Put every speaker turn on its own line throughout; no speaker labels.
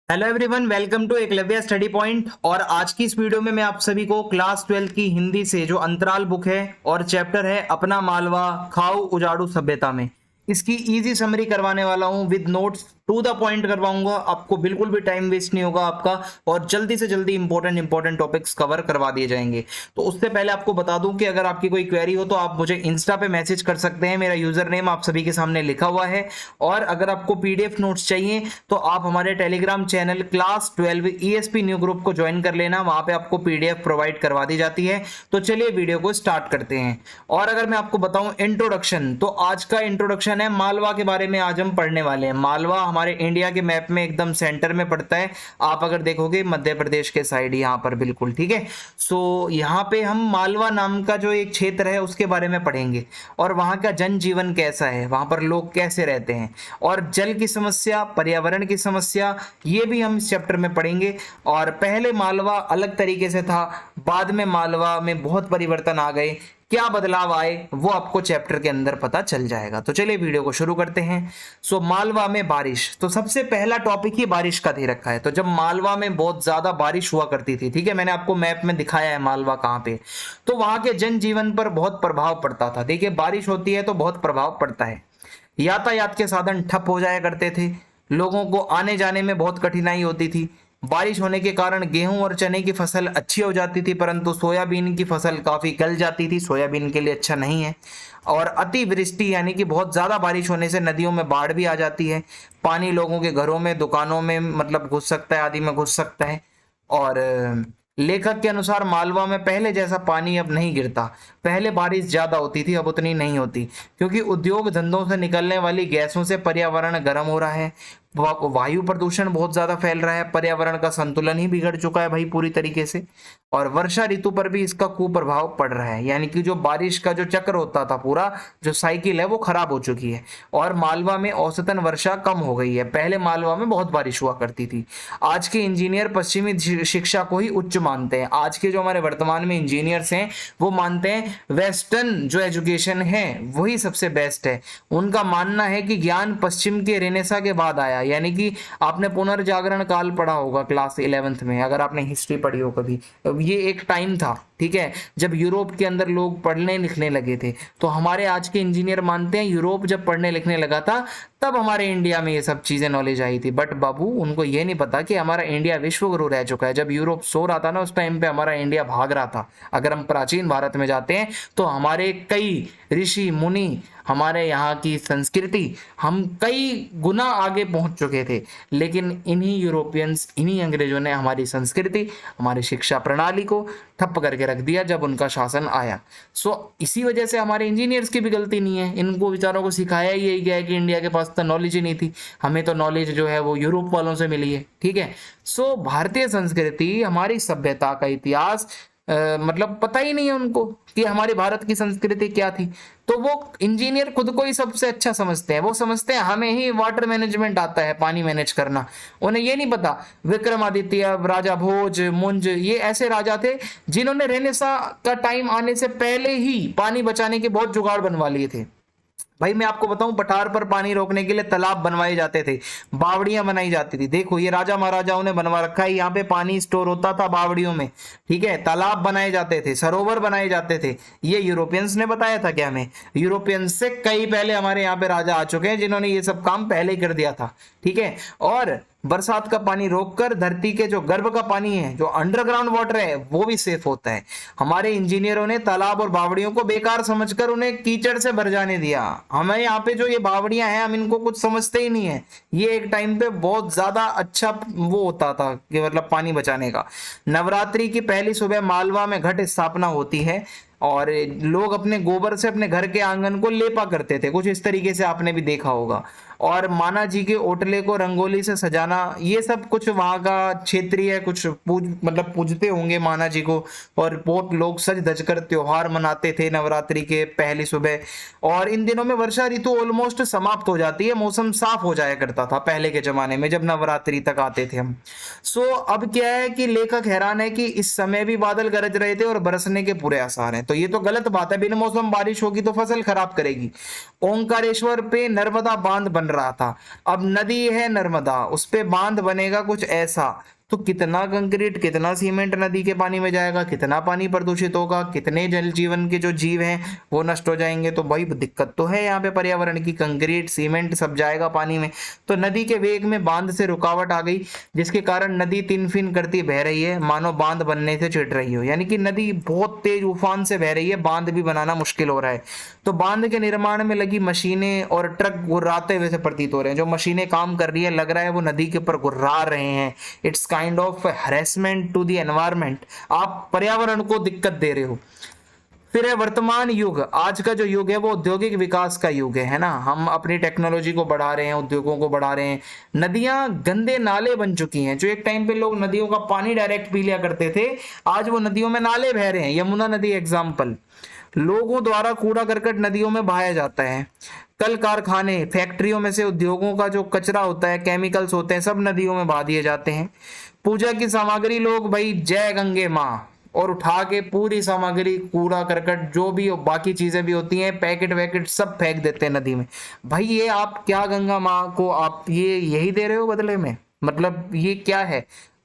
Hello everyone, welcome to Eklavya study point. और आज की इस वीडियो में मैं आप सभी को क्लास 12 की हिंदी से जो अंतराल बुक है और चैप्टर है अपना मालवा खाऊ उजाड़ू सभ्यता में, इसकी इजी समरी करवाने वाला हूं with notes. To the point करवाऊंगा, आपको बिल्कुल भी टाइम वेस्ट नहीं होगा आपका, और जल्दी से जल्दी इंपॉर्टेंट टॉपिक्स कवर करवा दिए जाएंगे। तो उससे पहले आपको बता दूं कि अगर आपकी कोई क्वेरी हो तो आप मुझे इंस्टा पे मैसेज कर सकते हैं। मेरा यूजर नेम आप सभी के सामने लिखा हुआ है। और अगर आपको पीडीएफ नोट्स चाहिए तो आप हमारे Telegram channel class 12 ESP new group को ज्वाइन कर लेना, वहां पे आपको पीडीएफ प्रोवाइड करवा दी जाती है। तो चलिए वीडियो को स्टार्ट करते हैं। और अगर मैं आपको बताऊं इंट्रोडक्शन, तो आज का इंट्रोडक्शन है मालवा के बारे में। आज हम पढ़ने वाले हैं मालवा। हमारे इंडिया के मैप में एकदम सेंटर में पड़ता है। आप अगर देखोगे मध्य प्रदेश के साइड यहां पर बिल्कुल, ठीक है। सो यहां पे हम मालवा नाम का जो एक क्षेत्र है उसके बारे में पढ़ेंगे, और वहां का जनजीवन कैसा है, वहां पर लोग कैसे रहते हैं, और जल की समस्या, पर्यावरण की समस्या, ये भी हम इस चैप्टर में पढ़ेंगे। और पहले मालवा अलग तरीके से था, बाद में मालवा में बहुत परिवर्तन आ गए, क्या बदलाव आए वो आपको चैप्टर के अंदर पता चल जाएगा। तो चलिए वीडियो को शुरू करते हैं। सो मालवा में बारिश, तो सबसे पहला टॉपिक ही बारिश का दे रखा है। तो जब मालवा में बहुत ज्यादा बारिश हुआ करती थी, ठीक है, मैंने आपको मैप में दिखाया है मालवा कहाँ पे, तो वहां के जनजीवन पर बहुत प्रभाव पड़ता था। देखिए बारिश होती है तो बहुत प्रभाव पड़ता है। यातायात के साधन ठप हो जाया करते थे, लोगों को आने जाने में बहुत कठिनाई होती थी। बारिश होने के कारण गेहूं और चने की फसल अच्छी हो जाती थी, परंतु सोयाबीन की फसल काफी गल जाती थी, सोयाबीन के लिए अच्छा नहीं है। और अतिवृष्टि यानी कि बहुत ज्यादा बारिश होने से नदियों में बाढ़ भी आ जाती है। पानी लोगों के घरों में, दुकानों में मतलब घुस सकता है, आदि में घुस सकता है। और लेखक के अनुसार मालवा में पहले जैसा पानी अब नहीं गिरता। पहले बारिश ज्यादा होती थी, अब उतनी नहीं होती, क्योंकि उद्योग धंधों से निकलने वाली गैसों से पर्यावरण गर्म हो रहा है। वायु प्रदूषण बहुत ज्यादा फैल रहा है, पर्यावरण का संतुलन ही बिगड़ चुका है भाई पूरी तरीके से। और वर्षा ऋतु पर भी इसका कुप्रभाव पड़ रहा है, यानी कि जो बारिश का जो चक्र होता था, पूरा जो साइकिल है वो खराब हो चुकी है। और मालवा में औसतन वर्षा कम हो गई है, पहले मालवा में बहुत बारिश हुआ करती थी। आज के इंजीनियर पश्चिमी शिक्षा को ही उच्च मानते हैं। आज के जो हमारे वर्तमान में इंजीनियर्स हैं वो मानते हैं वेस्टर्न जो एजुकेशन है वही सबसे बेस्ट है। उनका मानना है कि ज्ञान पश्चिम के रेनेसा के बाद आया, यानी कि आपने पुनर्जागरण काल पढ़ा होगा क्लास 11th में, अगर आपने हिस्ट्री पढ़ी हो कभी। ये एक टाइम था, ठीक है, जब यूरोप के अंदर लोग पढ़ने लिखने लगे थे। तो हमारे आज के इंजीनियर मानते हैं यूरोप जब पढ़ने लिखने लगा था तब हमारे इंडिया में ये सब चीजें नॉलेज आई थी। बट बाबू उनको ये नहीं पता कि हमारा इंडिया विश्व गुरु रह चुका है। जब यूरोप सो रहा था ना, उस टाइम पे हमारा इंडिया भाग रहा था। अगर हम प्राचीन भारत में जाते हैं तो हमारे कई ऋषि मुनि, हमारे यहाँ की संस्कृति, हम कई गुना आगे पहुंच चुके थे। लेकिन इन्हीं यूरोपियंस, इन्हीं अंग्रेजों ने हमारी संस्कृति, हमारी शिक्षा प्रणाली को ठप करके रख दिया जब उनका शासन आया। सो इसी वजह से हमारे इंजीनियर्स की भी गलती नहीं है। इनको बेचारों को सिखाया ही यही गया है कि इंडिया के पास तो नॉलेज ही नहीं थी, हमें तो नॉलेज जो है वो यूरोप वालों से मिली है, ठीक है। सो भारतीय संस्कृति, हमारी सभ्यता का इतिहास मतलब पता ही नहीं है उनको कि हमारे भारत की संस्कृति क्या थी। तो वो इंजीनियर खुद को ही सबसे अच्छा समझते हैं। वो समझते हैं हमें ही वाटर मैनेजमेंट आता है, पानी मैनेज करना। उन्हें ये नहीं पता विक्रमादित्य, राजा भोज, मुंज, ये ऐसे राजा थे जिन्होंने रेनेसा का टाइम आने से पहले ही पानी बचाने के बहुत जुगाड़ बनवा लिए थे। भाई मैं आपको बताऊं, पठार पर पानी रोकने के लिए तालाब बनवाए जाते थे, बावड़ियां बनाई जाती थी। देखो ये राजा महाराजाओं ने बनवा रखा है, यहाँ पे पानी स्टोर होता था बावड़ियों में, ठीक है। तालाब बनाए जाते थे, सरोवर बनाए जाते थे। ये यूरोपियंस ने बताया था क्या हमें? यूरोपियंस से कई पहले हमारे यहाँ पे राजा आ चुके हैं जिन्होंने ये सब काम पहले ही कर दिया था, ठीक है। और बरसात का पानी रोककर धरती के जो गर्भ का पानी है, जो अंडरग्राउंड वाटर है, वो भी सेफ होता है। हमारे इंजीनियरों ने तालाब और बावड़ियों को बेकार समझकर उन्हें कीचड़ से भर जाने दिया। हमें यहाँ पे जो ये बावड़ियां हैं, हम इनको कुछ समझते ही नहीं है। ये एक टाइम पे बहुत ज्यादा अच्छा वो होता था कि मतलब पानी बचाने का। नवरात्रि की पहली सुबह मालवा में घट स्थापना होती है, और लोग अपने गोबर से अपने घर के आंगन को लेपा करते थे, कुछ इस तरीके से आपने भी देखा होगा। और माना जी के ओटले को रंगोली से सजाना, ये सब कुछ वहां का क्षेत्रीय कुछ मतलब पूजते होंगे माना जी को। और बहुत लोग सज धज कर त्योहार मनाते थे नवरात्रि के पहली सुबह। और इन दिनों में वर्षा ऋतु ऑलमोस्ट समाप्त हो जाती है, मौसम साफ हो जाया करता था पहले के जमाने में जब नवरात्रि तक आते थे हम। सो अब क्या है कि लेखक हैरान है कि इस समय भी बादल गरज रहे थे और बरसने के पूरे आसार हैं। तो ये तो गलत बात है, बिन मौसम बारिश होगी तो फसल खराब करेगी। ओंकारेश्वर पे नर्मदा बांध बन रहा था। अब नदी है नर्मदा, उस पे बांध बनेगा कुछ ऐसा, तो कितना कंक्रीट, कितना सीमेंट नदी के पानी में जाएगा, कितना पानी प्रदूषित होगा, कितने जल जीवन के जो जीव हैं वो नष्ट हो जाएंगे। तो भाई दिक्कत तो है यहाँ पे पर्यावरण की, कंक्रीट सीमेंट सब जाएगा पानी में। तो नदी के वेग में बांध से रुकावट आ गई, जिसके कारण नदी तिनफिन करती बह रही है, मानो बांध बनने से चिढ़ रही हो। यानी कि नदी बहुत तेज उफान से बह रही है, बांध भी बनाना मुश्किल हो रहा है। तो बांध के निर्माण में लगी मशीनें और ट्रक गुर्राते हुए से प्रतीत हो रहे हैं। जो मशीनें काम कर रही है, लग रहा है वो नदी के ऊपर गुर्रा रहे हैं। It's kind of harassment to the environment, आप पर्यावरण को दिक्कत दे रहे हो। फिर है वर्तमान युग। आज का जो युग है वो औद्योगिक विकास का युग है ना। हम अपनी टेक्नोलॉजी को बढ़ा रहे हैं, उद्योगों को बढ़ा रहे हैं। नदियां गंदे नाले बन चुकी हैं। जो एक टाइम पे लोग नदियों का पानी डायरेक्ट पी लिया करते थे, आज वो नदियों में नाले बह रहे हैं। यमुना नदी एग्जाम्पल। लोगों द्वारा कूड़ा करकट नदियों में बहाया जाता है। कल कारखाने, फैक्ट्रियों में से उद्योगों का जो कचरा होता है, केमिकल्स होते हैं, सब नदियों में बहा दिए जाते हैं। पूजा की सामग्री लोग भाई जय गंगे माँ और उठा के पूरी सामग्री, कूड़ा करकट जो भी बाकी चीजें भी होती हैं, पैकेट वैकेट सब फेंक देते हैं नदी में। भाई ये आप क्या गंगा माँ को आप ये यही दे रहे हो बदले में? मतलब ये क्या है?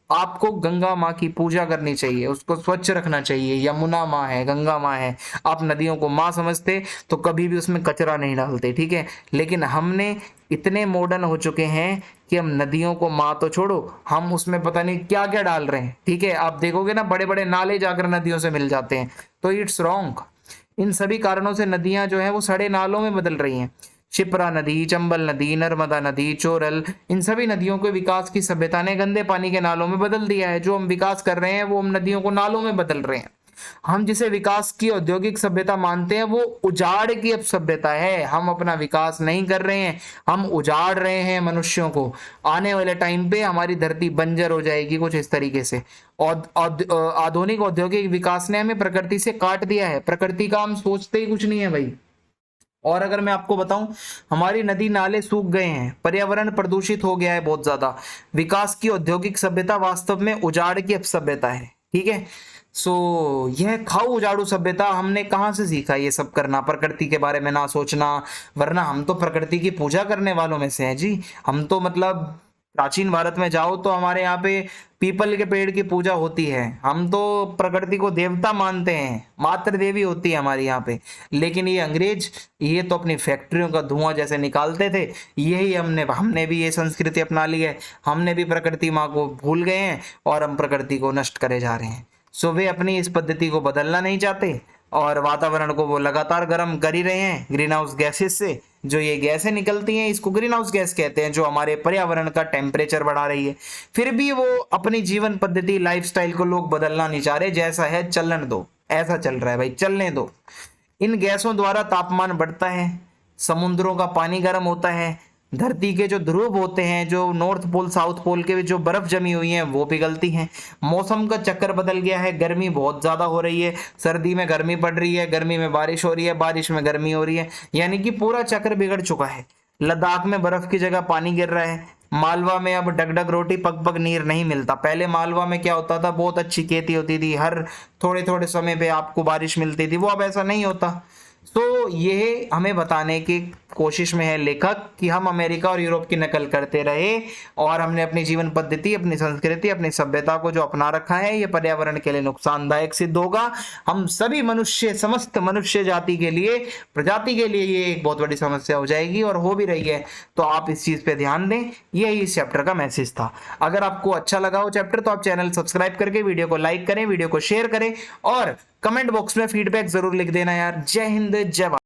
आपको गंगा माँ की पूजा करनी चाहिए, उसको स्वच्छ रखना चाहिए। यमुना माँ है, गंगा माँ है। आप नदियों को माँ समझते तो कभी भी उसमें कचरा नहीं डालते, ठीक है। लेकिन हमने इतने मॉडर्न हो चुके हैं कि हम नदियों को माँ तो छोड़ो, हम उसमें पता नहीं क्या क्या डाल रहे हैं, ठीक है। आप देखोगे ना, बड़े बड़े नाले जाकर नदियों से मिल जाते हैं, तो इट्स रॉन्ग। इन सभी कारणों से नदियां जो है वो सड़े नालों में बदल रही हैं। शिप्रा नदी, चंबल नदी, नर्मदा नदी, चोरल, इन सभी नदियों को विकास की सभ्यता ने गंदे पानी के नालों में बदल दिया है। जो हम विकास कर रहे हैं वो हम नदियों को नालों में बदल रहे हैं। हम जिसे विकास की औद्योगिक सभ्यता मानते हैं वो उजाड़ की अब सभ्यता है। हम अपना विकास नहीं कर रहे हैं, हम उजाड़ रहे हैं मनुष्यों को। आने वाले टाइम पे हमारी धरती बंजर हो जाएगी कुछ इस तरीके से। और आधुनिक औद्योगिक विकास ने हमें प्रकृति से काट दिया है। प्रकृति का हम सोचते ही कुछ नहीं है भाई। और अगर मैं आपको बताऊं, हमारी नदी नाले सूख गए हैं, पर्यावरण प्रदूषित हो गया है बहुत ज्यादा। विकास की औद्योगिक सभ्यता वास्तव में उजाड़ की सभ्यता है, ठीक है। यह खाऊ उजाड़ू सभ्यता हमने कहाँ से सीखा ये सब करना, प्रकृति के बारे में ना सोचना। वरना हम तो प्रकृति की पूजा करने वालों में से हैं जी। हम तो मतलब प्राचीन भारत में जाओ तो हमारे यहाँ पे पीपल के पेड़ की पूजा होती है। हम तो प्रकृति को देवता मानते हैं, मातृ देवी होती है हमारे यहाँ पे। लेकिन ये अंग्रेज, ये तो अपनी फैक्ट्रियों का धुआं जैसे निकालते थे, यही हमने भी ये संस्कृति अपना ली है। हमने भी प्रकृति माँ को भूल गए हैं और हम प्रकृति को नष्ट करे जा रहे हैं। वे अपनी इस पद्धति को बदलना नहीं चाहते और वातावरण को वो लगातार गर्म कर ही रहे हैं ग्रीन हाउस गैसेस से। जो ये गैसें निकलती हैं, इसको ग्रीन हाउस गैस कहते हैं, जो हमारे पर्यावरण का टेम्परेचर बढ़ा रही है। फिर भी वो अपनी जीवन पद्धति, लाइफस्टाइल को लोग बदलना नहीं चाह रहे। जैसा है चलन दो, ऐसा चल रहा है भाई, चलने दो। इन गैसों द्वारा तापमान बढ़ता है, समुद्रों का पानी गर्म होता है, धरती के जो ध्रुव होते हैं, जो नॉर्थ पोल साउथ पोल के जो बर्फ जमी हुई है वो पिघलती हैं। मौसम का चक्कर बदल गया है, गर्मी बहुत ज्यादा हो रही है, सर्दी में गर्मी पड़ रही है, गर्मी में बारिश हो रही है, बारिश में गर्मी हो रही है। यानी कि पूरा चक्र बिगड़ चुका है। लद्दाख में बर्फ की जगह पानी गिर रहा है। मालवा में अब डगडग रोटी पग पग नीर नहीं मिलता। पहले मालवा में क्या होता था, बहुत अच्छी खेती होती थी, हर थोड़े थोड़े समय पे आपको बारिश मिलती थी। वो अब ऐसा नहीं होता। तो ये हमें बताने की कोशिश में है लेखक कि हम अमेरिका और यूरोप की नकल करते रहे और हमने अपनी जीवन पद्धति, अपनी संस्कृति, अपनी सभ्यता को जो अपना रखा है, ये पर्यावरण के लिए नुकसानदायक सिद्ध होगा। हम सभी मनुष्य, समस्त मनुष्य जाति के लिए, प्रजाति के लिए ये एक बहुत बड़ी समस्या हो जाएगी और हो भी रही है। तो आप इस चीज पे ध्यान दें। यही इस चैप्टर का मैसेज था। अगर आपको अच्छा लगा हो चैप्टर तो आप चैनल सब्सक्राइब करके वीडियो को लाइक करें, वीडियो को शेयर करें और कमेंट बॉक्स में फीडबैक जरूर लिख देना यार। जय हिंद, जय भारत।